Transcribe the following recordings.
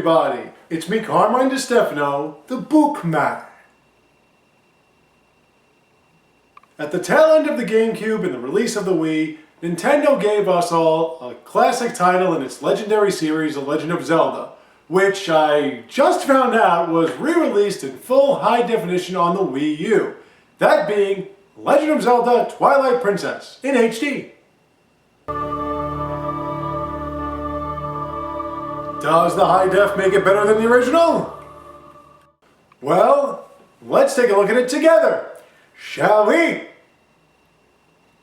everybody! It's me, Carmine DeStefano, the Bookman. At the tail end of the GameCube and the release of the Wii, Nintendo gave us all a classic title in its legendary series, The Legend of Zelda, which I just found out was re-released in full high definition on the Wii U. That being Legend of Zelda Twilight Princess in HD. Does the high def make it better than the original? Well, let's take a look at it together, shall we?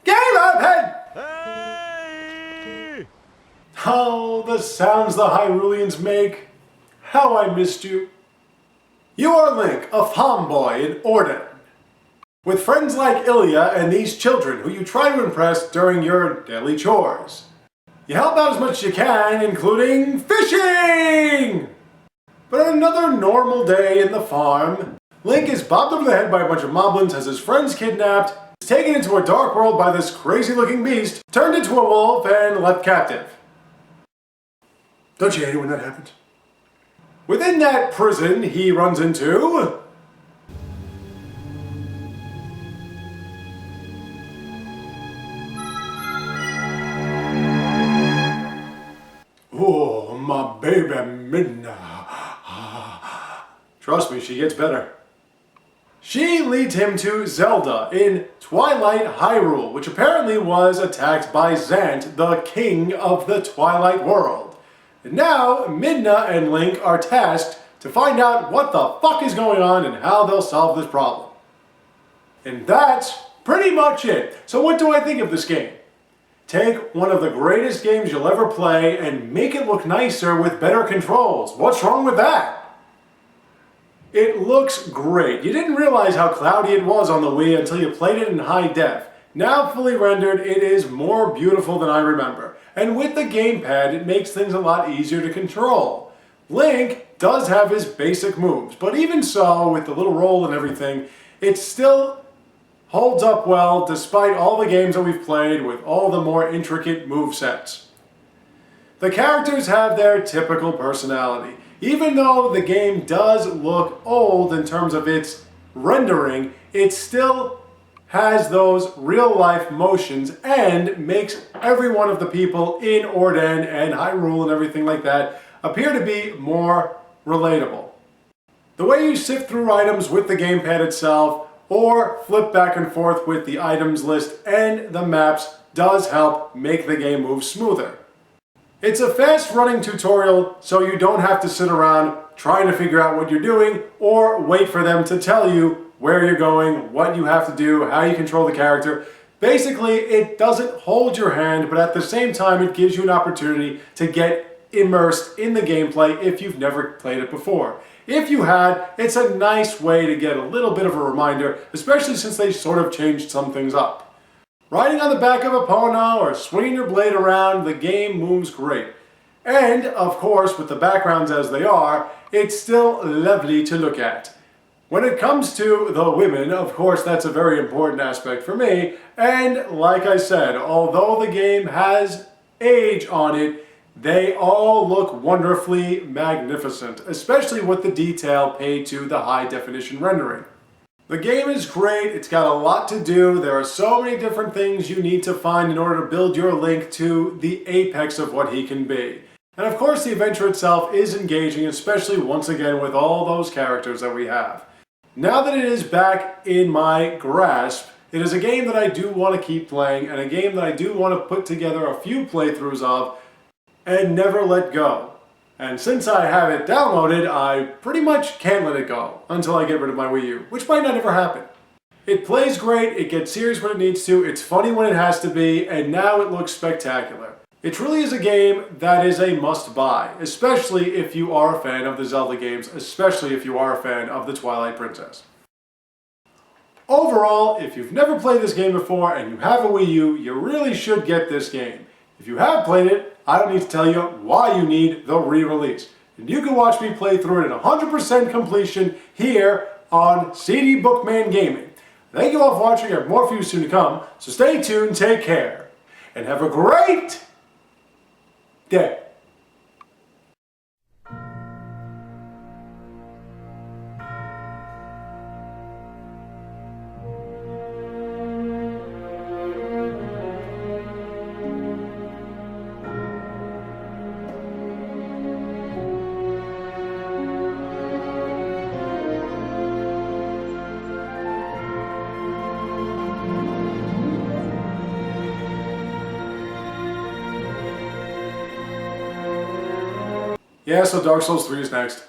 Game open! Hey! Oh, the sounds the Hyruleans make. How I missed you. You are Link, a farm boy in Orden, with friends like Ilya and these children who you try to impress during your daily chores. You help out as much as you can, including fishing! But on another normal day in the farm, Link is bobbed over the head by a bunch of moblins, has his friends kidnapped, is taken into a dark world by this crazy-looking beast, turned into a wolf, and left captive. Don't you hate it when that happens? Within that prison, he runs into... oh, my baby Midna. Trust me, she gets better. She leads him to Zelda in Twilight Hyrule, which apparently was attacked by Zant, the king of the Twilight world. And now, Midna and Link are tasked to find out what the fuck is going on and how they'll solve this problem. And that's pretty much it. So what do I think of this game? Take one of the greatest games you'll ever play and make it look nicer with better controls. What's wrong with that? It looks great. You didn't realize how cloudy it was on the Wii until you played it in high def. Now fully rendered, it is more beautiful than I remember. And with the gamepad, it makes things a lot easier to control. Link does have his basic moves, but even so, with the little roll and everything, it still holds up well despite all the games that we've played with all the more intricate movesets. The characters have their typical personality. Even though the game does look old in terms of its rendering, it still has those real-life motions and makes every one of the people in Orden and Hyrule and everything like that appear to be more relatable. The way you sift through items with the gamepad itself, or flip back and forth with the items list and the maps, does help make the game move smoother. It's a fast-running tutorial, so you don't have to sit around trying to figure out what you're doing or wait for them to tell you where you're going, what you have to do, how you control the character. Basically, it doesn't hold your hand, but at the same time, it gives you an opportunity to get immersed in the gameplay if you've never played it before. If you had, it's a nice way to get a little bit of a reminder, especially since they sort of changed some things up. Riding on the back of a Pono or swinging your blade around, the game moves great. And, of course, with the backgrounds as they are, it's still lovely to look at. When it comes to the women, of course, that's a very important aspect for me. And, like I said, although the game has age on it, they all look wonderfully magnificent, especially with the detail paid to the high-definition rendering. The game is great, it's got a lot to do, there are so many different things you need to find in order to build your Link to the apex of what he can be. And of course the adventure itself is engaging, especially once again with all those characters that we have. Now that it is back in my grasp, it is a game that I do want to keep playing, and a game that I do want to put together a few playthroughs of and never let go. And since I have it downloaded, I pretty much can't let it go until I get rid of my Wii U, which might not ever happen. It plays great, it gets serious when it needs to, it's funny when it has to be, and now it looks spectacular. It truly is a game that is a must-buy, especially if you are a fan of the Zelda games, especially if you are a fan of the Twilight Princess. Overall, if you've never played this game before and you have a Wii U, you really should get this game. If you have played it, I don't need to tell you why you need the re-release. And you can watch me play through it at 100% completion here on cdbookmangaming. Thank you all for watching. I have more for you soon to come. So stay tuned, take care, and have a great day. Yeah, so Dark Souls 3 is next.